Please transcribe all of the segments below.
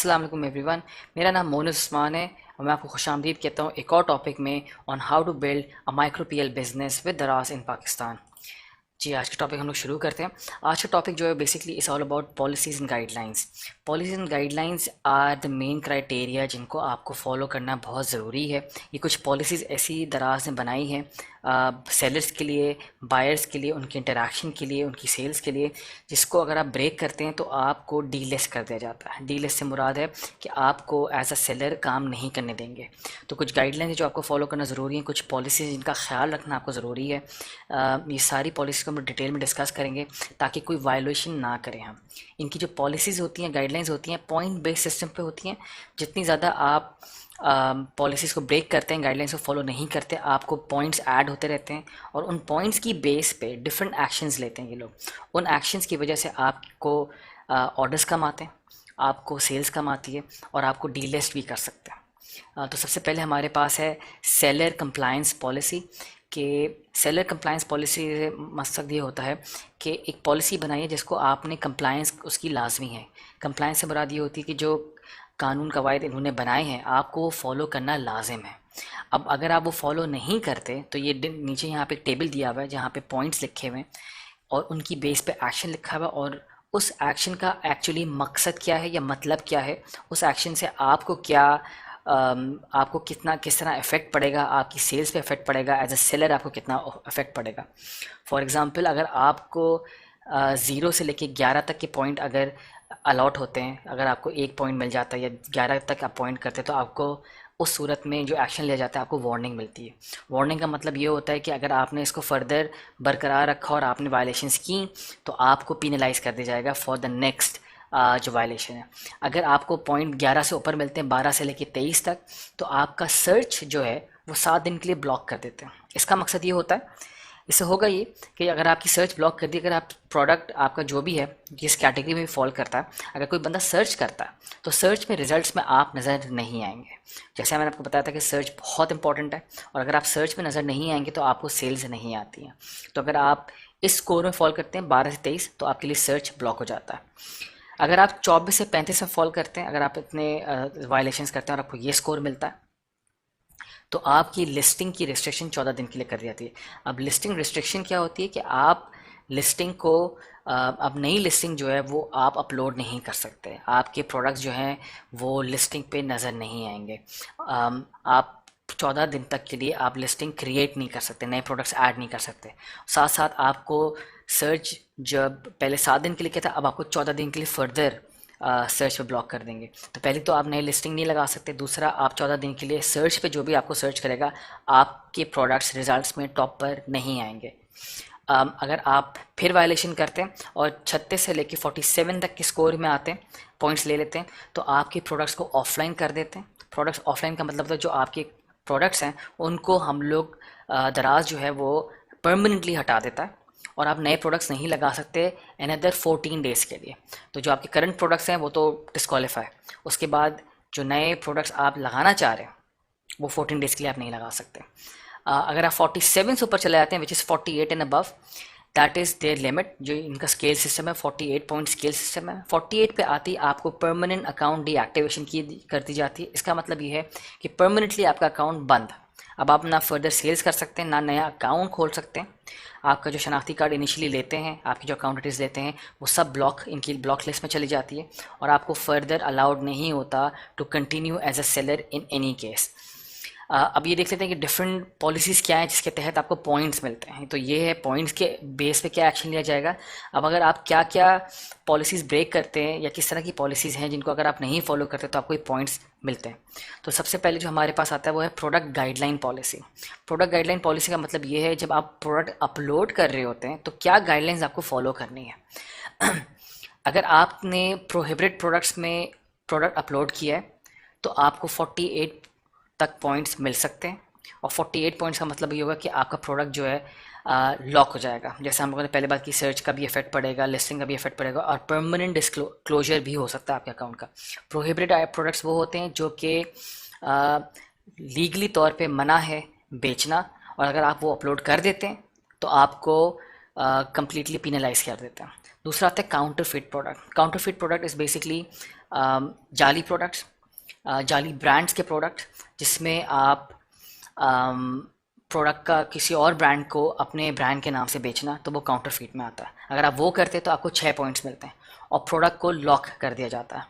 अस्सलाम वालेकुम एवरीवन। मेरा नाम मोनस उस्मान है और मैं आपको खुशामदीद कहता हूँ एक और टॉपिक में on how to build a micro P L business with Daraz in Pakistan. जी, आज का टॉपिक हम लोग शुरू करते हैं। आज का टॉपिक जो है basically is all about policies and guidelines. Policies and guidelines are the main criteria जिनको आपको फॉलो करना बहुत ज़रूरी है। ये कुछ पॉलिसीज़ ऐसी दराज ने बनाई हैं सेलर्स के लिए, बायर्स के लिए, उनके इंटरेक्शन के लिए, उनकी सेल्स के लिए, जिसको अगर आप ब्रेक करते हैं तो आपको डीलिस्ट कर दिया जाता है। डीलिस्ट से मुराद है कि आपको एज अ सेलर काम नहीं करने देंगे। तो कुछ गाइडलाइंस जो आपको फॉलो करना ज़रूरी है, कुछ पॉलिसीज़ जिनका ख्याल रखना आपको ज़रूरी है। ये सारी पॉलिसीज़ को हम डिटेल में डिस्कस करेंगे ताकि कोई वायलेशन ना करें हम। इनकी जो पॉलिसीज़ होती हैं, गाइडलाइंस होती हैं, पॉइंट बेस्ड सिस्टम पे होती हैं। जितनी ज़्यादा आप पॉलिसीज़ को ब्रेक करते हैं, गाइडलाइंस को फॉलो नहीं करते, आपको पॉइंट्स ऐड होते रहते हैं और उन पॉइंट्स की बेस पे डिफरेंट एक्शंस लेते हैं ये लोग। उन एक्शंस की वजह से आपको ऑर्डर्स कम आते हैं, आपको सेल्स कम आती है और आपको डीलिस्ट भी कर सकते हैं। तो सबसे पहले हमारे पास है सेलर कंप्लायंस पॉलिसी। कि सेलर कंप्लायंस पॉलिसी से मकसद ये होता है कि एक पॉलिसी बनाइए जिसको आपने कंप्लायंस उसकी लाजमी है। कंप्लायंस से मुराद ये होती है कि जो कानून कवायद इन्होंने बनाए हैं आपको वो फॉलो करना लाजिम है। अब अगर आप वो फॉलो नहीं करते तो ये नीचे यहाँ पे एक टेबल दिया हुआ है जहाँ पे पॉइंट्स लिखे हुए हैं और उनकी बेस पे एक्शन लिखा हुआ है और उस एक्शन का एक्चुअली मकसद क्या है या मतलब क्या है, उस एक्शन से आपको क्या आपको किस तरह इफ़ेक्ट पड़ेगा, आपकी सेल्स पे इफ़ेक्ट पड़ेगा, एज अ सेलर आपको कितना इफ़ेक्ट पड़ेगा। फॉर एग्ज़ाम्पल अगर आपको 0 से लेके 11 तक के पॉइंट अगर अलॉट होते हैं, अगर आपको एक पॉइंट मिल जाता है या 11 तक आप पॉइंट करते हैं तो आपको उस सूरत में जो एक्शन लिया जाता है आपको वार्निंग मिलती है। वार्निंग का मतलब ये होता है कि अगर आपने इसको फर्दर बरकरार रखा और आपने वायलेशंस की तो आपको पिनलाइज कर दिया जाएगा फॉर द नेक्स्ट जो वायलेशन है। अगर आपको पॉइंट 11 से ऊपर मिलते हैं, 12 से लेके 23 तक, तो आपका सर्च जो है वो 7 दिन के लिए ब्लॉक कर देते हैं। इसका मकसद ये होता है, इससे होगा ये कि अगर आपकी सर्च ब्लॉक कर दी, अगर आप प्रोडक्ट आपका जो भी है जिस कैटेगरी में भी फॉल करता है, अगर कोई बंदा सर्च करता है तो सर्च में रिजल्ट्स में आप नज़र नहीं आएंगे। जैसे मैंने आपको बताया था कि सर्च बहुत इंपॉर्टेंट है और अगर आप सर्च में नज़र नहीं आएंगे तो आपको सेल्स नहीं आती हैं। तो अगर आप इस स्कोर में फॉल करते हैं 12 से 23 तो आपके लिए सर्च ब्लॉक हो जाता है। अगर आप 24 से 35 में फॉल करते हैं, अगर आप इतने वायलेशंस करते हैं और आपको ये स्कोर मिलता है तो आपकी लिस्टिंग की रिस्ट्रिक्शन 14 दिन के लिए कर दी जाती है। अब लिस्टिंग रिस्ट्रिक्शन क्या होती है कि आप लिस्टिंग को अब नई लिस्टिंग जो है वो आप अपलोड नहीं कर सकते, आपके प्रोडक्ट्स जो हैं वो लिस्टिंग पे नज़र नहीं आएंगे। आप 14 दिन तक के लिए आप लिस्टिंग क्रिएट नहीं कर सकते, नए प्रोडक्ट्स ऐड नहीं कर सकते। साथ साथ आपको सर्च जब पहले 7 दिन के लिए क्या था, अब आपको 14 दिन के लिए फर्दर सर्च पे ब्लॉक कर देंगे। तो पहले तो आप नई लिस्टिंग नहीं लगा सकते, दूसरा आप 14 दिन के लिए सर्च पे जो भी आपको सर्च करेगा आपके प्रोडक्ट्स रिजल्ट्स में टॉप पर नहीं आएंगे। अगर आप फिर वायलेशन करते हैं और 36 से लेके 47 तक के स्कोर में आते हैं, पॉइंट्स ले लेते हैं, तो आपके प्रोडक्ट्स को ऑफलाइन कर देते हैं। प्रोडक्ट्स ऑफलाइन का मतलब तो जो आपके प्रोडक्ट्स हैं उनको हम लोग दराज जो है वो परमानेंटली हटा देता है और आप नए प्रोडक्ट्स नहीं लगा सकते अनदर 14 डेज़ के लिए। तो जो आपके करंट प्रोडक्ट्स हैं वो तो डिस्क्वालीफाई, उसके बाद जो नए प्रोडक्ट्स आप लगाना चाह रहे हैं वो 14 डेज़ के लिए आप नहीं लगा सकते। अगर आप 47 से ऊपर चले जाते हैं which is 48 and above, that is their limit. जो इनका स्केल सिस्टम है 48 पॉइंट स्केल सिस्टम है, 48 पे आती आपको परमानेंट अकाउंट डीएक्टिवेशन की कर दी जाती है। इसका मतलब ये है कि परमानेंटली आपका अकाउंट बंद। अब आप ना फर्दर सेल्स कर सकते हैं ना नया अकाउंट खोल सकते हैं। आपका जो शनाख्ती कार्ड इनिशियली लेते हैं, आपकी जो अकाउंट डिटेल्स लेते हैं वो सब ब्लॉक इनकी ब्लॉक लिस्ट में चली जाती है और आपको फर्दर अलाउड नहीं होता to continue as a seller in any case. अब ये देख लेते हैं कि डिफरेंट पॉलिसीज़ क्या हैं जिसके तहत आपको पॉइंट्स मिलते हैं। तो ये है पॉइंट्स के बेस पे क्या एक्शन लिया जाएगा। अब अगर आप क्या क्या पॉलिसीज़ ब्रेक करते हैं या किस तरह की पॉलिसीज़ हैं जिनको अगर आप नहीं फॉलो करते तो आपको ये पॉइंट्स मिलते हैं। तो सबसे पहले जो हमारे पास आता है वो है product guideline policy. Product guideline policy का मतलब ये है जब आप प्रोडक्ट अपलोड कर रहे होते हैं तो क्या गाइडलाइंस आपको फॉलो करनी है। अगर आपने प्रोहिबिटेड प्रोडक्ट्स में प्रोडक्ट अपलोड किया है तो आपको 48 तक पॉइंट्स मिल सकते हैं और 48 पॉइंट्स का मतलब ये होगा कि आपका प्रोडक्ट जो है लॉक हो जाएगा। जैसे हम लोगों ने पहले बात की, सर्च का भी इफेक्ट पड़ेगा, लिस्टिंग का भी इफेक्ट पड़ेगा और परमानेंट डिस्क्लोजर भी हो सकता है आपके अकाउंट का। प्रोहिबिटेड प्रोडक्ट्स वो होते हैं जो कि लीगली तौर पे मना है बेचना और अगर आप वो अपलोड कर देते हैं तो आपको कंप्लीटली पिनलाइज कर देते हैं। दूसरा आता है counterfeit product. Counterfeit product is basically जाली प्रोडक्ट्स, जाली ब्रांड्स के प्रोडक्ट, जिसमें आप प्रोडक्ट का किसी और ब्रांड को अपने ब्रांड के नाम से बेचना, तो वो काउंटरफीट में आता है। अगर आप वो करते हैं तो आपको 6 पॉइंट्स मिलते हैं और प्रोडक्ट को लॉक कर दिया जाता है।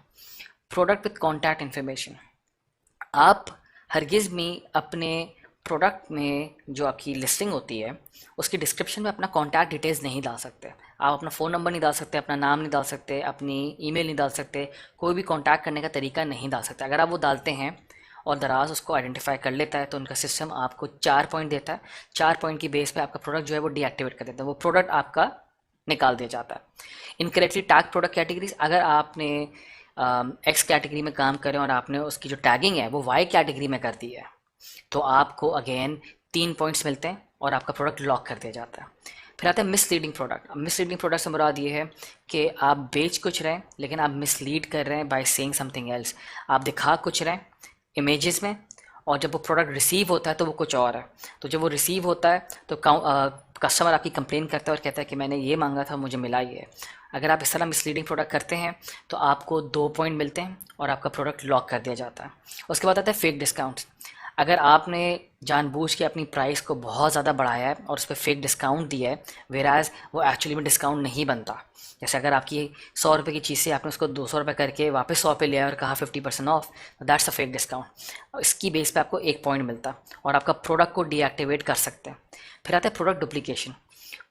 प्रोडक्ट विथ कॉन्टैक्ट इन्फॉर्मेशन, आप हरगिज़ में अपने प्रोडक्ट में जो आपकी लिस्टिंग होती है उसकी डिस्क्रिप्शन में अपना कॉन्टैक्ट डिटेल्स नहीं डाल सकते। आप अपना फ़ोन नंबर नहीं डाल सकते, अपना नाम नहीं डाल सकते, अपनी ईमेल नहीं डाल सकते, कोई भी कॉन्टैक्ट करने का तरीका नहीं डाल सकते। अगर आप वो डालते हैं और दराज उसको आइडेंटिफाई कर लेता है तो उनका सिस्टम आपको 4 पॉइंट देता है। 4 पॉइंट की बेस पे आपका प्रोडक्ट जो है वो डीएक्टिवेट कर देता है, वो प्रोडक्ट आपका निकाल दिया जाता है। इनकरेक्टली टैग प्रोडक्ट कैटेगरीज, अगर आपने एक्स कैटेगरी में काम करें और आपने उसकी जो टैगिंग है वो वाई कैटेगरी में कर दी है, तो आपको अगेन 3 पॉइंट्स मिलते हैं और आपका प्रोडक्ट लॉक कर दिया जाता है। फिर आता है मिसलीडिंग प्रोडक्ट। अब मिसलीडिंग प्रोडक्ट से मुराद ये है कि आप बेच कुछ रहे हैं लेकिन आप मिसलीड कर रहे हैं बाय सेइंग समथिंग एल्स। आप दिखा कुछ रहे हैं इमेजेस में और जब वो प्रोडक्ट रिसीव होता है तो वो कुछ और है। तो जब वो रिसीव होता है तो कस्टमर आपकी कंप्लेन करता है और कहता है कि मैंने ये मांगा था, मुझे मिला ये। अगर आप इस तरह मिसलीडिंग प्रोडक्ट करते हैं तो आपको 2 पॉइंट मिलते हैं और आपका प्रोडक्ट लॉक कर दिया जाता है। उसके बाद आता है फेक डिस्काउंट्स। अगर आपने जानबूझ के अपनी प्राइस को बहुत ज़्यादा बढ़ाया है और उस पर फेक डिस्काउंट दिया है, वेराज वो एक्चुअली में डिस्काउंट नहीं बनता। जैसे अगर आपकी 100 रुपये की चीज़ से आपने उसको 200 रुपये करके वापस 100 पे लिया और कहा 50% ऑफ, तो दैट्स अ फेक डिस्काउंट। इसकी बेस पे आपको 1 पॉइंट मिलता और आपका प्रोडक्ट को डीएक्टिवेट कर सकते हैं। फिर आता है प्रोडक्ट डुप्लीकेशन।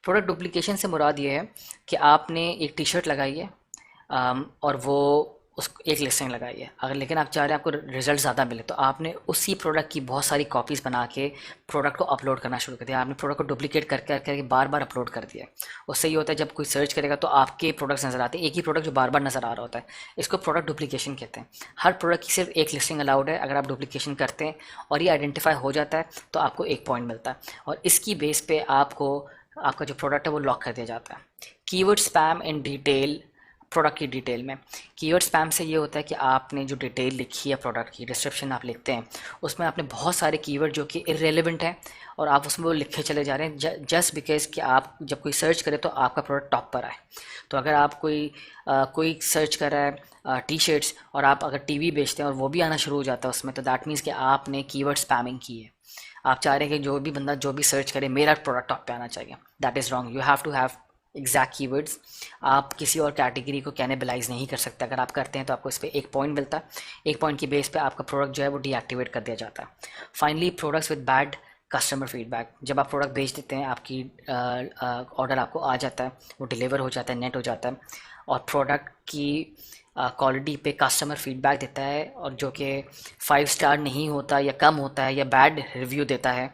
प्रोडक्ट डुप्लीकेशन से मुराद ये है कि आपने एक टी शर्ट लगाई है और वो उस एक लिस्टिंग लगाई है, अगर लेकिन आप चाह रहे हैं आपको रिजल्ट ज़्यादा मिले तो आपने उसी प्रोडक्ट की बहुत सारी कॉपीज़ बना के प्रोडक्ट को अपलोड करना शुरू कर दिया। आपने प्रोडक्ट को डुप्लीकेट करके बार बार अपलोड कर दिया। उससे ये होता है जब कोई सर्च करेगा तो आपके प्रोडक्ट्स नज़र आते हैं, एक ही प्रोडक्ट जो बार बार नज़र आ रहा होता है। इसको प्रोडक्ट डुप्लीकेशन कहते हैं। हर प्रोडक्ट की सिर्फ एक लिस्टिंग अलाउड है। अगर आप डुप्लीकेशन करते हैं और ये आइडेंटिफाई हो जाता है तो आपको 1 पॉइंट मिलता है और इसकी बेस पे आपको आपका जो प्रोडक्ट है वो लॉक कर दिया जाता है। Keyword spam in detail, product की डिटेल में कीवर्ड स्पैम से ये होता है कि आपने जो डिटेल लिखी है प्रोडक्ट की, डिस्क्रिप्शन आप लिखते हैं, उसमें आपने बहुत सारे कीवर्ड जो कि इररेलेवेंट हैं और आप उसमें वो लिखे चले जा रहे हैं जस्ट बिकॉज कि आप जब कोई सर्च करे तो आपका प्रोडक्ट टॉप पर आए। तो अगर आप कोई सर्च कर रहा है टी शर्ट्स और आप अगर टीवी बेचते हैं और वो भी आना शुरू हो जाता है उसमें, तो दैट मीन्स कि आपने कीवर्ड स्पैमिंग की है। आप चाह रहे हैं कि जो भी बंदा जो भी सर्च करे मेरा प्रोडक्ट टॉप पे आना चाहिए। That is wrong. You have to have exact keywords. आप किसी और कैटेगरी को कैनिबलाइज नहीं कर सकते। अगर आप करते हैं तो आपको इस पर 1 पॉइंट मिलता है। 1 पॉइंट की बेस पे आपका प्रोडक्ट जो है वो डीएक्टिवेट कर दिया जाता है। Finally products with bad customer feedback. जब आप प्रोडक्ट बेच देते हैं, आपकी ऑर्डर आपको आ जाता है, वो डिलीवर हो जाता है, नेट हो जाता है और प्रोडक्ट की क्वालिटी पे कस्टमर फीडबैक देता है और जो कि 5 स्टार नहीं होता या कम होता है या बैड रिव्यू देता है,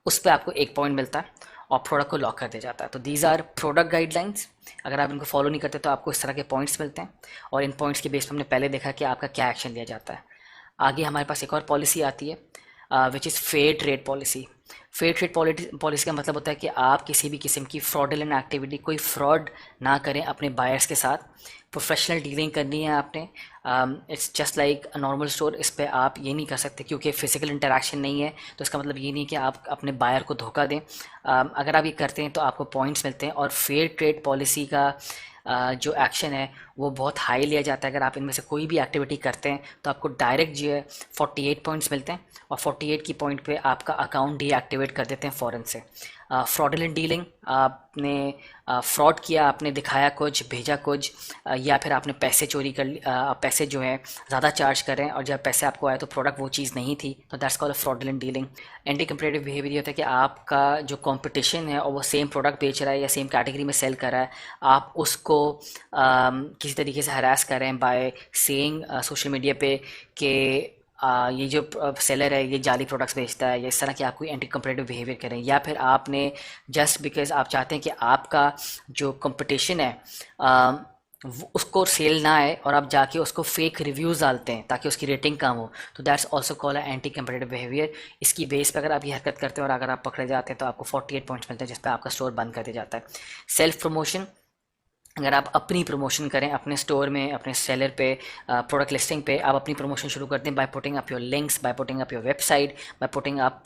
उस पर आपको 1 पॉइंट मिलता है और प्रोडक्ट को लॉक कर दिया जाता है। तो दीज आर प्रोडक्ट गाइडलाइंस। अगर आप इनको फॉलो नहीं करते तो आपको इस तरह के पॉइंट्स मिलते हैं और इन पॉइंट्स के बेस पर हमने पहले देखा कि आपका क्या एक्शन लिया जाता है। आगे हमारे पास एक और पॉलिसी आती है which is fair trade policy. Fair trade policy का मतलब होता है कि आप किसी भी किस्म की फ्रॉडुलेंट एक्टिविटी, कोई फ्रॉड ना करें अपने बायर्स के साथ। प्रोफेशनल डीलिंग करनी है आपने। It's just like a normal store. इस पे आप ये नहीं कर सकते क्योंकि फ़िज़िकल इंटरेक्शन नहीं है, तो इसका मतलब ये नहीं कि आप अपने बायर को धोखा दें। अगर आप ये करते हैं तो आपको पॉइंट्स मिलते हैं और फेयर ट्रेड पॉलिसी का जो एक्शन है वो बहुत हाई लिया जाता है। अगर आप इनमें से कोई भी एक्टिविटी करते हैं तो आपको डायरेक्ट जो है 48 पॉइंट्स मिलते हैं और 48 की पॉइंट पे आपका अकाउंट डीएक्टिवेट कर देते हैं फ़ौरन से। फ्रॉडुलेंट डीलिंग, आपने फ्रॉड किया, आपने दिखाया कुछ, भेजा कुछ, या फिर आपने पैसे चोरी कर पैसे जो है ज़्यादा चार्ज कर रहे हैं और जब पैसे आपको आए तो प्रोडक्ट वो चीज़ नहीं थी, तो that's called fraudulent dealing. Anti competitive behaviour होता है कि आपका जो कंपटीशन है और वो सेम प्रोडक्ट बेच रहा है या सेम कैटेगरी में सेल कर रहा है, आप उसको किसी तरीके से हरास कर रहे हैं बाय सेइंग सोशल मीडिया पे कि ये जो सेलर है ये जाली प्रोडक्ट्स बेचता है या इस तरह की आप कोई एंटी कंपेटिटिव बिहेवियर करें, या फिर आपने जस्ट बिकॉज आप चाहते हैं कि आपका जो कंपटीशन है उसको सेल ना आए और आप जाके उसको फेक रिव्यूज़ डालते हैं ताकि उसकी रेटिंग कम हो, तो दैट्स ऑल्सो कॉल है एंटी कंपेटिटिव बिहेवियर। इसकी बेस पर अगर आप ये हरकत करते हैं और अगर आप पकड़े जाते हैं तो आपको 48 पॉइंट्स मिलते हैं जिस पर आपका स्टोर बंद कर दिया जाता है। सेल्फ प्रमोशन, अगर आप अपनी प्रमोशन करें अपने स्टोर में, अपने सेलर पे, प्रोडक्ट लिस्टिंग पे, आप अपनी प्रमोशन शुरू कर दें by putting up your links, by putting up your website, by putting up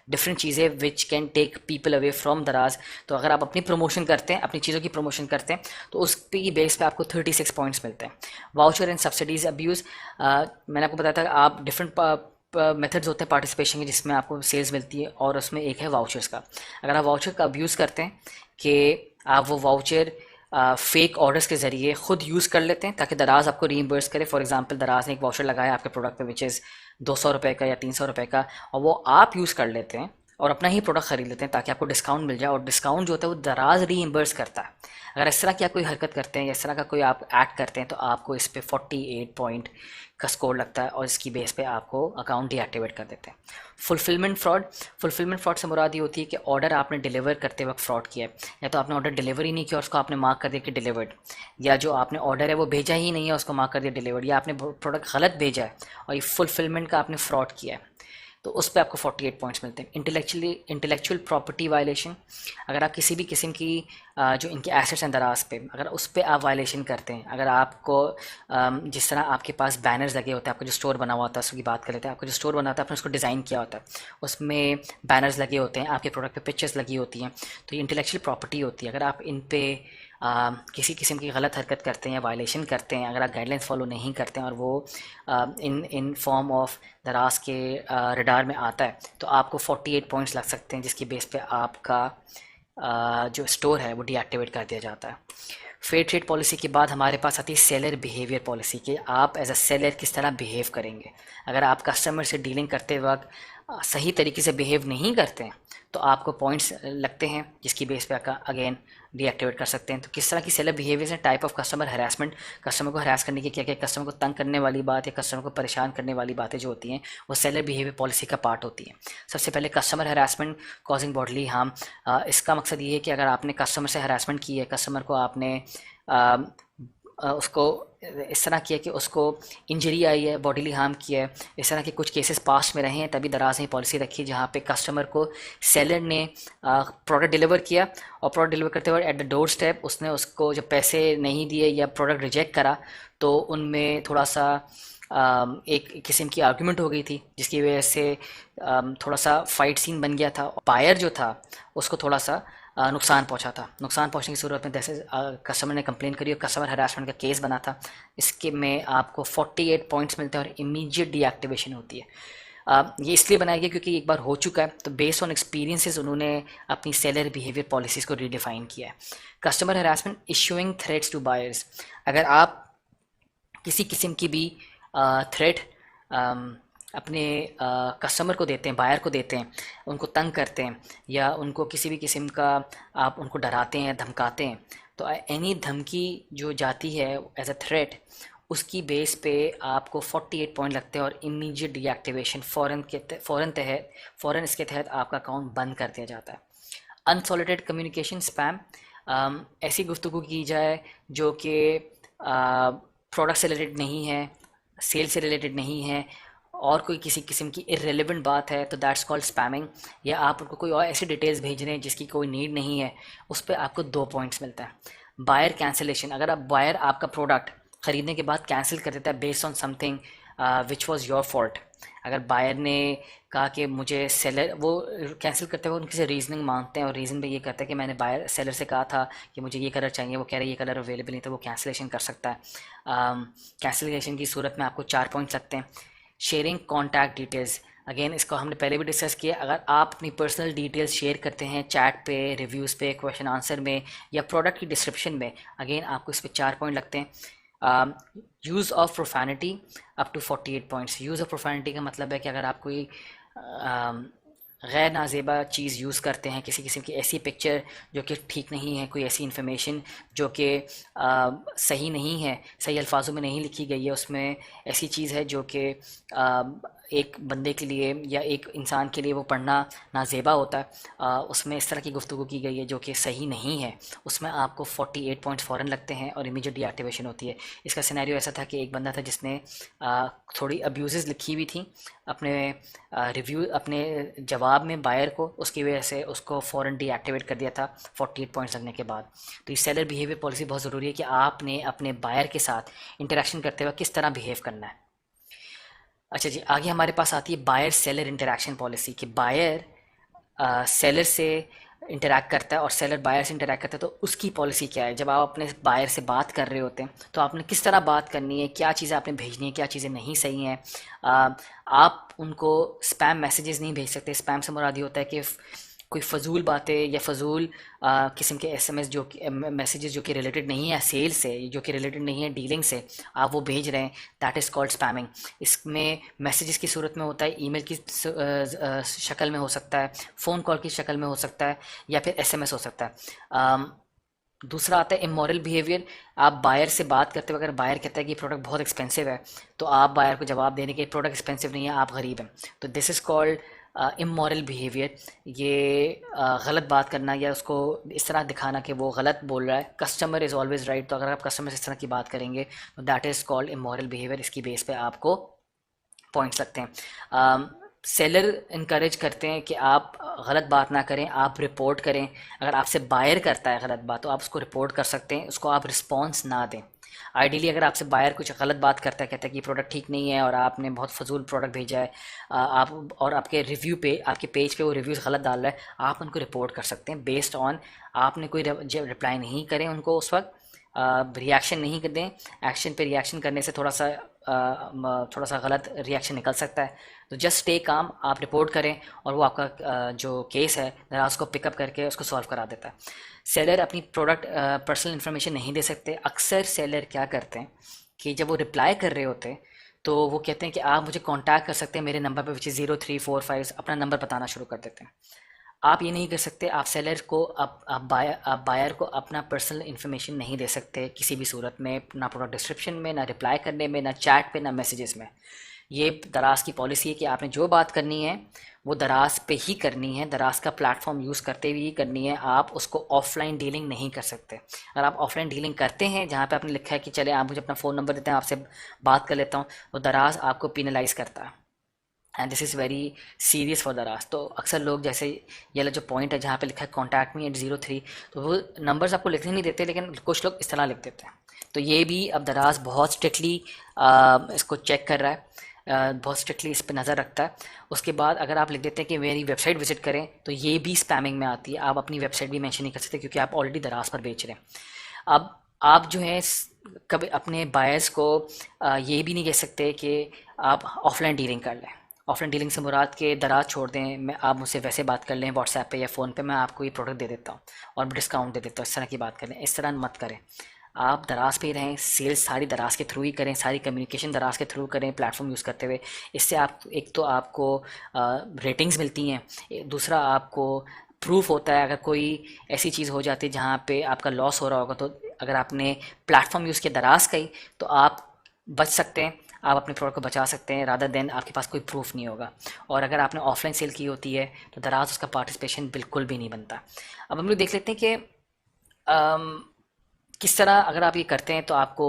different चीज़ें which can take people away from दराज। तो अगर आप अपनी प्रमोशन करते हैं, अपनी चीज़ों की प्रमोशन करते हैं, तो उस पे बेस पे आपको 36 पॉइंट्स मिलते हैं। वाउचर एंड सब्सिडीज़ अब्यूज़, मैंने आपको बताया था आप डिफरेंट मेथड्स होते हैं पार्टिसिपेशन के जिसमें आपको सेल्स मिलती है, और उसमें एक है वाउचर्स का। अगर आप वाउचर का अब्यूज़ करते हैं कि आप वो वाउचर फेक ऑर्डर्स के ज़रिए ख़ुद यूज़ कर लेते हैं ताकि दराज आपको रीइंबर्स करे। फॉर एग्जांपल दराज ने एक वाउचर लगाया आपके प्रोडक्ट पे विच इज़ 200 रुपये का या 300 रुपये का, और वो आप यूज़ कर लेते हैं और अपना ही प्रोडक्ट ख़रीद लेते हैं ताकि आपको डिस्काउंट मिल जाए, और डिस्काउंट जो होता है वो दराज रीइंबर्स करता है। अगर इस तरह की आप कोई हरकत करते हैं या इस तरह का कोई आप एक्ट करते हैं तो आपको इस पर 48 पॉइंट का स्कोर लगता है, और इसकी बेस पे आपको अकाउंट डीएक्टिवेट कर देते हैं। फुलफिलमेंट फ्रॉड से मुराद ये होती है कि ऑर्डर आपने डिलीवर करते वक्त फ्रॉड किया है, या तो आपने ऑर्डर डिलीवर ही नहीं किया और उसको आपने मार्क कर दिया कि डिलीवर्ड, या जो आपने ऑर्डर है वो भेजा ही नहीं है उसको मार्क कर दिया डिलीवर्ड, या आपने प्रोडक्ट गलत भेजा है और ये फुलफिलमेंट का आपने फ्रॉड किया है, तो उस पर आपको 48 पॉइंट्स मिलते हैं। इंटेलेक्चुअल प्रॉपर्टी वायलेशन, अगर आप किसी भी किस्म की जो इनके एसेट्स हैं दराज पे, अगर उस पर आप वायलेशन करते हैं, अगर आपको जिस तरह आपके पास बैनर्स लगे होते हैं, आपका जो स्टोर बना हुआ होता है उसकी बात कर लेते हैं, आपका जो स्टोर बना होता है आपने उसको डिज़ाइन किया होता है, उसमें बैनर्स लगे होते हैं, आपके प्रोडक्ट पे पिक्चर्स लगी होती हैं, तो ये इंटेलेक्चुअल प्रॉपर्टी होती है। अगर आप इन पे किसी किस्म की गलत हरकत करते हैं या वायलेशन करते हैं, अगर आप गाइडलाइंस फॉलो नहीं करते हैं और वो इन फॉर्म ऑफ दराज के रडार में आता है, तो आपको 48 पॉइंट्स लग सकते हैं, जिसकी बेस पे आपका जो स्टोर है वो डीएक्टिवेट कर दिया जाता है। फेयर ट्रेड पॉलिसी के बाद हमारे पास आती है सेलर बिहेवियर पॉलिसी, कि आप एज अ सेलर किस तरह बिहेव करेंगे। अगर आप कस्टमर से डीलिंग करते वक्त सही तरीके से बिहेव नहीं करते हैं तो आपको पॉइंट्स लगते हैं, जिसकी बेस पे अगेन डीएक्टिवेट कर सकते हैं। तो किस तरह की सेलर बिहेवियर्स हैं, type of customer harassment, customer को हरास करने की क्या क्या, कस्टमर को तंग करने वाली बात या कस्टमर को परेशान करने वाली बातें जो होती हैं वो सेलर बिहेवियर पॉलिसी का पार्ट होती हैं। सबसे पहले customer harassment causing bodily harm, इसका मकसद ये है कि अगर आपने कस्टमर से हरासमेंट की है, कस्टमर को आपने उसको इस तरह किया कि उसको इंजरी आई है, बॉडीली हार्म किया है, इस तरह के कुछ केसेस पास्ट में रहे हैं, तभी दराज ने पॉलिसी रखी जहाँ पे कस्टमर को सेलर ने प्रोडक्ट डिलीवर किया और प्रोडक्ट डिलीवर करते हुए एट द डोर स्टेप उसने उसको जब पैसे नहीं दिए या प्रोडक्ट रिजेक्ट करा, तो उनमें थोड़ा सा एक किस्म की आर्गुमेंट हो गई थी, जिसकी वजह से थोड़ा सा फाइट सीन बन गया था। बायर जो था उसको थोड़ा सा नुकसान पहुंचा था। नुकसान पहुंचने की सूरत में जैसे कस्टमर ने कंप्लेन करी और कस्टमर हरासमेंट का केस बना था, इसके में आपको 48 पॉइंट्स मिलते हैं और इमीडिएट डीएक्टिवेशन होती है। ये इसलिए बनाया गया क्योंकि एक बार हो चुका है, तो बेस्ड ऑन एक्सपीरियंसेस उन्होंने अपनी सेलर बिहेवियर पॉलिसीज़ को रीडिफाइन किया है। Customer harassment issuing threats to buyers, अगर आप किसी किस्म की भी थ्रेट अपने कस्टमर को देते हैं, बायर को देते हैं, उनको तंग करते हैं या उनको किसी भी किस्म का आप उनको डराते हैं, धमकाते हैं, तो एनी धमकी जो जाती है एज अ थ्रेट, उसकी बेस पे आपको 48 पॉइंट लगते हैं और इमीडिएट डीएक्टिवेशन फ़ौरन इसके तहत आपका अकाउंट बंद कर दिया जाता है। अनसॉलिटेड कम्युनिकेशन स्पैम, ऐसी गुफ्तगू की जाए जो कि प्रोडक्ट से रिलेटेड नहीं है, सेल से रिलेटेड नहीं है और कोई किसी किस्म की इररेलेवेंट बात है, तो दैट्स कॉल्ड स्पैमिंग। या आप उनको कोई और ऐसी डिटेल्स भेज रहे हैं जिसकी कोई नीड नहीं है, उस पर आपको 2 पॉइंट्स मिलता है। बायर कैंसिलेशन, अगर आप बायर आपका प्रोडक्ट ख़रीदने के बाद कैंसिल कर देता है based on something which was your fault, अगर बायर ने कहा कि मुझे सेलर, वो कैंसिल करते हुए उनकी से रीजनिंग मांगते हैं और रीज़न पे ये कहते हैं कि मैंने बायर सेलर से कहा था कि मुझे ये कलर चाहिए, वो कह रहे हैं ये कलर अवेलेबल नहीं, तो वो कैंसिलेशन कर सकता है। कैंसिलेशन की सूरत में आपको 4 पॉइंट्स लगते हैं। शेयरिंग कॉन्टैक्ट डिटेल्स, अगेन इसको हमने पहले भी डिस्कस किया, अगर आप अपनी पर्सनल डिटेल्स शेयर करते हैं चैट पे, रिव्यूज़ पे, क्वेश्चन आंसर में या प्रोडक्ट की डिस्क्रिप्शन में, अगेन आपको इस पर 4 पॉइंट लगते हैं। Use of profanity up to 48 points. Use of profanity का मतलब है कि अगर आप कोई गैर नाजेबा चीज़ यूज़ करते हैं, किसी किस्म की ऐसी पिक्चर जो कि ठीक नहीं है, कोई ऐसी इन्फॉर्मेशन जो कि सही नहीं है, सही अल्फाजों में नहीं लिखी गई है, उसमें ऐसी चीज़ है जो कि एक बंदे के लिए या एक इंसान के लिए वो पढ़ना नाजेबा होता है। उसमें इस तरह की गुफ्तगू की गई है जो कि सही नहीं है। उसमें आपको 48 पॉइंट्स फ़ौरन लगते हैं और इमीडिएट डीएक्टिवेशन होती है। इसका सिनेरियो ऐसा था कि एक बंदा था जिसने थोड़ी अब्यूज़ लिखी हुई थी अपने रिव्यू अपने जवाब में बायर को, उसकी वजह से उसको फ़ौरन डीएक्टिवेट कर दिया था 48 पॉइंट्स लगने के बाद। तो ये सेलर बिहेवियर पॉलिसी बहुत ज़रूरी है कि आपने अपने बायर के साथ इंटरेक्शन करते हुए किस तरह बिहेव करना है। अच्छा जी, आगे हमारे पास आती है बायर सेलर इंटरेक्शन पॉलिसी कि बायर सेलर से इंटरैक्ट करता है और सेलर बायर से इंटरैक्ट करता है, तो उसकी पॉलिसी क्या है। जब आप अपने बायर से बात कर रहे होते हैं तो आपने किस तरह बात करनी है, क्या चीज़ें आपने भेजनी है, क्या चीज़ें नहीं सही हैं। आप उनको स्पैम मैसेजेस नहीं भेज सकते। स्पैम से मुराद ये होता है कि कोई फ़जूल बातें या फ़जूल किस्म के एसएमएस जो कि मैसेजेस जो कि रिलेटेड नहीं है सेल से, जो कि रिलेटेड नहीं है डीलिंग से, आप वो भेज रहे हैं, दैट इज़ कॉल्ड स्पैमिंग। इसमें मैसेजेस की सूरत में होता है, ईमेल की शक्ल में हो सकता है, फ़ोन कॉल की शक्ल में हो सकता है, या फिर एसएमएस हो सकता है। दूसरा आता है इमोरल बिहेवियर। आप बायर से बात करते हुए अगर बायर कहता है कि प्रोडक्ट बहुत एक्सपेंसिव है, तो आप बायर को जवाब देने के प्रोडक्ट एक्सपेंसिव नहीं है, आप गरीब हैं, तो this is called immoral behaviour. ये गलत बात करना या उसको इस तरह दिखाना कि वो गलत बोल रहा है। कस्टमर इज़ ऑलवेज़ राइट, तो अगर आप कस्टमर से इस तरह की बात करेंगे तो that is called immoral behaviour. इसकी बेस पे आपको पॉइंट्स लगते हैं। सेलर इनकरेज करते हैं कि आप गलत बात ना करें, आप रिपोर्ट करें। अगर आपसे बायर करता है गलत बात तो आप उसको रिपोर्ट कर सकते हैं, उसको आप रिस्पॉन्स ना दें। आइडियली अगर आपसे बायर कुछ गलत बात करता है, कहता है कि प्रोडक्ट ठीक नहीं है और आपने बहुत फजूल प्रोडक्ट भेजा है, आप और आपके रिव्यू पे, आपके पेज पे वो रिव्यूज़ गलत डाल रहा है, आप उनको रिपोर्ट कर सकते हैं बेस्ड ऑन आपने कोई जब रिप्लाई नहीं करें उनको उस वक्त, रिएक्शन नहीं कर दें। एक्शन पे रिएक्शन करने से थोड़ा सा गलत रिएक्शन निकल सकता है। तो जस्ट स्टे काम, आप रिपोर्ट करें और वो आपका जो केस है ज़रा उसको पिकअप करके उसको सॉल्व करा देता है। सेलर अपनी प्रोडक्ट पर्सनल इन्फॉर्मेशन नहीं दे सकते। अक्सर सेलर क्या करते हैं कि जब वो रिप्लाई कर रहे होते हैं तो वो कहते हैं कि आप मुझे कांटेक्ट कर सकते हैं मेरे नंबर पर, विच इज़ 0345, अपना नंबर बताना शुरू कर देते हैं। आप ये नहीं कर सकते, आप सेलर को आप बायर को अपना पर्सनल इन्फॉर्मेशन नहीं दे सकते किसी भी सूरत में, ना प्रोडक्ट डिस्क्रिप्शन में, ना रिप्लाई करने में, ना चैट पे, ना मैसेजेस में। ये दराज की पॉलिसी है कि आपने जो बात करनी है वो दराज पे ही करनी है, दराज का प्लेटफॉर्म यूज़ करते हुए ही करनी है। आप उसको ऑफलाइन डीलिंग नहीं कर सकते। अगर आप ऑफलाइन डीलिंग करते हैं जहाँ पे आपने लिखा है कि चले आप मुझे अपना फ़ोन नंबर देते हैं, आपसे बात कर लेता हूँ, तो दराज आपको पिनलाइज करता है and this is very serious for दराज। तो अक्सर लोग जैसे ये वाला जो पॉइंट है जहाँ पे लिखा है कॉन्टैक्ट मी एट 03, तो वो नंबर्स आपको लिखने नहीं देते, लेकिन कुछ लोग इस तरह लिख देते हैं। तो ये भी अब दराज बहुत स्ट्रिक्टली इसको चेक कर रहा है, बहुत स्ट्रिक्टली इस पर नज़र रखता है। उसके बाद अगर आप लिख देते हैं कि मेरी वेबसाइट विजिट करें, तो ये भी स्पैमिंग में आती है। आप अपनी वेबसाइट भी मेंशन नहीं कर सकते क्योंकि आप ऑलरेडी दराज पर बेच रहे हैं। अब आप जो है कभी अपने बायर्स को ये भी नहीं कह सकते कि आप ऑफलाइन डीलिंग कर लें। ऑफलाइन डीलिंग से मुराद के दराज छोड़ दें, मैं आप मुझसे वैसे बात कर लें व्हाट्सएप पे या फ़ोन पे, मैं आपको ये प्रोडक्ट दे देता हूँ और डिस्काउंट दे देता हूँ, इस तरह की बात करें, इस तरह मत करें। आप दराज पे ही रहें, सेल्स सारी दराज के थ्रू ही करें, सारी कम्युनिकेशन दराज के थ्रू करें प्लेटफॉर्म यूज़ करते हुए। इससे आप एक तो आपको रेटिंग्स मिलती हैं, दूसरा आपको प्रूफ होता है अगर कोई ऐसी चीज़ हो जाती है जहाँ पे आपका लॉस हो रहा होगा, तो अगर आपने प्लेटफॉर्म यूज़ किया दराज का ही, तो आप बच सकते हैं, आप अपने प्रोडक्ट को बचा सकते हैं, रादर देन आपके पास कोई प्रूफ नहीं होगा। और अगर आपने ऑफलाइन सेल की होती है तो दराज उसका पार्टिसिपेशन बिल्कुल भी नहीं बनता। अब हम लोग देख लेते हैं कि किस तरह अगर आप ये करते हैं तो आपको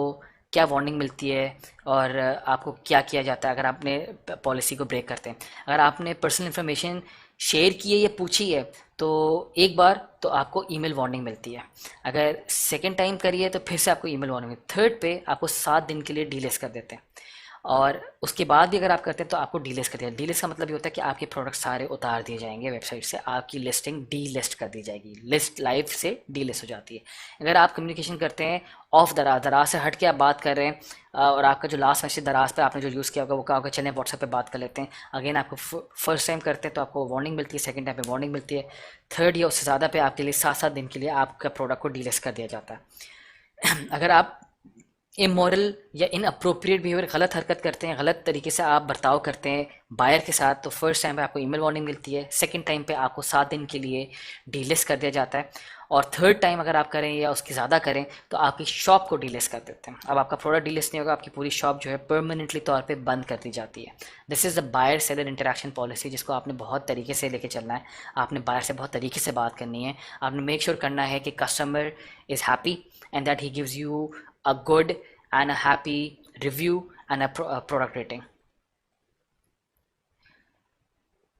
क्या वार्निंग मिलती है और आपको क्या किया जाता है अगर आपने पॉलिसी को ब्रेक करते हैं। अगर आपने पर्सनल इन्फॉर्मेशन शेयर की है या पूछी है तो एक बार तो आपको ईमेल वार्निंग मिलती है, अगर सेकंड टाइम करिए तो फिर से आपको ईमेल वार्निंग मिलती है, थर्ड पे आपको 7 दिन के लिए डीलेस कर देते हैं, और उसके बाद भी अगर आप करते हैं तो आपको डीलिस्ट कर दिया। डीलिस्ट का मतलब ये होता है कि आपके प्रोडक्ट सारे उतार दिए जाएंगे वेबसाइट से, आपकी लिस्टिंग डी लिस्ट कर दी जाएगी, लिस्ट लाइव से डी लिस्ट हो जाती है। अगर आप कम्युनिकेशन करते हैं ऑफ दराज, दराज से हट के आप बात कर रहे हैं और आपका जो लास्ट मैसेज दराज पे आपने जो यूज़ किया होगा वो कहा होगा चलें व्हाट्सएप पे बात कर लेते हैं, अगेन आपको फर्स्ट टाइम करते हैं तो आपको वार्निंग मिलती है, सेकंड टाइम पे वार्निंग मिलती है, थर्ड या उससे ज़्यादा पे आपके लिए 7 7 दिन के लिए आपका प्रोडक्ट को डीलिस्ट कर दिया जाता है। अगर आप इमोरल या इनअप्रोप्रिएट बिहेवियर, गलत हरकत करते हैं, गलत तरीके से आप बर्ताव करते हैं बायर के साथ, तो फर्स्ट टाइम पे आपको ईमेल वार्निंग मिलती है, सेकंड टाइम पे आपको 7 दिन के लिए डीलिस्ट कर दिया जाता है, और थर्ड टाइम अगर आप करें या उसकी ज़्यादा करें तो आपकी शॉप को डीलिस्ट कर देते हैं। अब आपका प्रोडक्ट डीलिस्ट नहीं होगा, आपकी पूरी शॉप जो है परमानेंटली तौर पे बंद कर दी जाती है। This is the buyer seller interaction policy, जिसको आपने बहुत तरीके से लेके चलना है। आपने बायर से बहुत तरीके से बात करनी है। आपने मेक श्योर करना है कि customer is happy and that he gives you a good and a happy review and a product rating।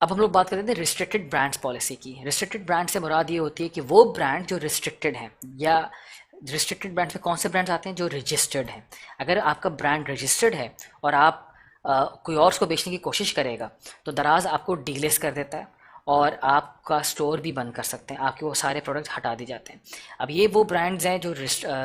अब हम लोग बात करते हैं रिस्ट्रिक्टेड ब्रांड्स पॉलिसी की। रिस्ट्रिक्टेड ब्रांड से मुराद ये होती है कि वो ब्रांड जो रिस्ट्रिक्टेड हैं, या रिस्ट्रिक्टेड ब्रांड्स में कौन से ब्रांड्स आते हैं जो रजिस्टर्ड हैं। अगर आपका ब्रांड रजिस्टर्ड है और आप कोई और उसको बेचने की कोशिश करेगा तो दराज आपको डीलिस्ट कर देता है और आपका स्टोर भी बंद कर सकते हैं, आपके वो सारे प्रोडक्ट्स हटा दिए जाते हैं। अब ये वो ब्रांड्स हैं जो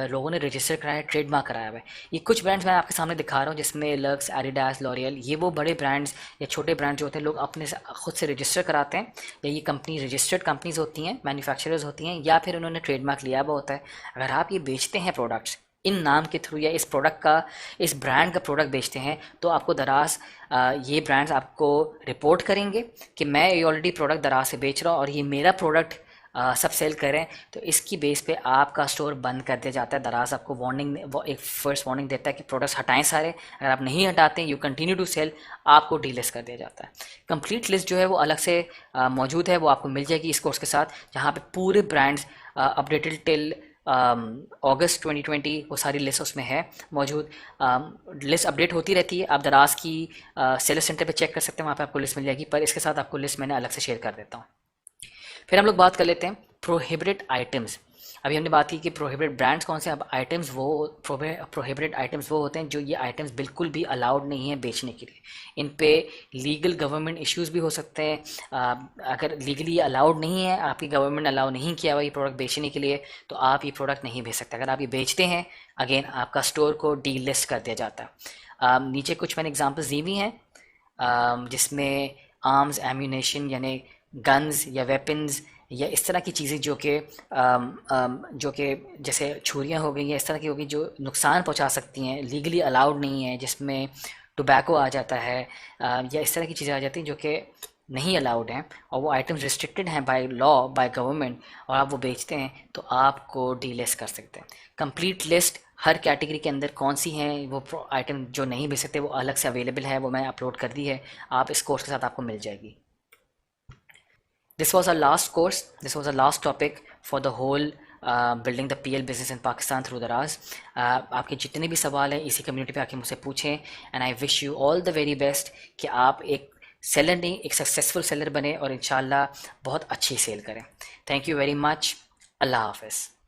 लोगों ने रजिस्टर कराया है, ट्रेडमार्क कराया हुआ है। ये कुछ ब्रांड्स मैं आपके सामने दिखा रहा हूँ, जिसमें लक्स, एडिडास, लॉरियल, ये वो बड़े ब्रांड्स या छोटे ब्रांड जो होते हैं लोग अपने खुद से रजिस्टर कराते हैं, या ये कंपनी रजिस्टर्ड कंपनीज होती हैं, मैन्युफैक्चरर्स होती हैं, या फिर उन्होंने ट्रेडमार्क लिया हुआ होता है। अगर आप ये बेचते हैं प्रोडक्ट्स इन नाम के थ्रू, या इस प्रोडक्ट का, इस ब्रांड का प्रोडक्ट बेचते हैं, तो आपको दराज ये ब्रांड्स आपको रिपोर्ट करेंगे कि मैं ये ऑलरेडी प्रोडक्ट दराज से बेच रहा हूँ और ये मेरा प्रोडक्ट सब सेल करें, तो इसकी बेस पे आपका स्टोर बंद कर दिया जाता है। दराज आपको वार्निंग, एक फर्स्ट वार्निंग देता है कि प्रोडक्ट्स हटाएं सारे। अगर आप नहीं हटाते, यू कंटिन्यू टू सेल, आपको डीलिस्ट कर दिया जाता है। कंप्लीट लिस्ट जो है वो अलग से मौजूद है, वो आपको मिल जाएगी इस कोर्स के साथ, जहाँ पे पूरे ब्रांड्स अपडेटेड टिल अगस्त 2020 वो सारी लिस्ट उसमें है मौजूद। लिस्ट अपडेट होती रहती है, आप दराज की सेलर सेंटर पे चेक कर सकते हैं, वहाँ पे आपको लिस्ट मिल जाएगी, पर इसके साथ आपको लिस्ट मैंने अलग से शेयर कर देता हूँ। फिर हम लोग बात कर लेते हैं प्रोहिबिटेड आइटम्स। अभी हमने बात की कि प्रोहिबिटेड ब्रांड्स कौन से, अब आइटम्स वो प्रोहिबिटेड आइटम्स वो होते हैं जो ये आइटम्स बिल्कुल भी अलाउड नहीं है बेचने के लिए। इन पे लीगल गवर्नमेंट इश्यूज भी हो सकते हैं। अगर लीगली ये अलाउड नहीं है, आपकी गवर्नमेंट अलाउ नहीं किया हुआ ये प्रोडक्ट बेचने के लिए, तो आप ये प्रोडक्ट नहीं बेच सकते। अगर आप ये बेचते हैं, अगेन आपका स्टोर को डी लिस्ट कर दिया जाता है। नीचे कुछ मैंने एग्जाम्पल्स दी हुई हैं, जिसमें आर्म्स, एम्यूनेशन यानी गन्स या वेपन्स, या इस तरह की चीज़ें जो कि जैसे छुरियाँ हो गई या इस तरह की हो गई जो नुकसान पहुंचा सकती हैं, लीगली अलाउड नहीं है, जिसमें टोबैको आ जाता है, या इस तरह की चीज़ें आ जाती हैं जो कि नहीं अलाउड हैं, और वो आइटम्स रिस्ट्रिक्टेड हैं बाय लॉ, बाय गवर्नमेंट, और आप वो बेचते हैं, तो आपको डीलिस्ट कर सकते हैं। कंप्लीट लिस्ट हर कैटेगरी के अंदर कौन सी हैं वो आइटम जो नहीं बेच सकते, वो अलग से अवेलेबल है, वो मैं अपलोड कर दी है, आप इस कोर्स के साथ आपको मिल जाएगी। This was our last course. This was our last topic for the whole building the PL business in Pakistan through Daraz. आपके जितने भी सवाल हैं इसी कम्युनिटी पे आके मुझसे पूछें, and I wish you all the very best कि आप एक सेलर नहीं, एक सक्सेसफुल सेलर बने और इंशाल्लाह बहुत अच्छी सेल करें। Thank you very much. अल्लाह हाफ़िज़।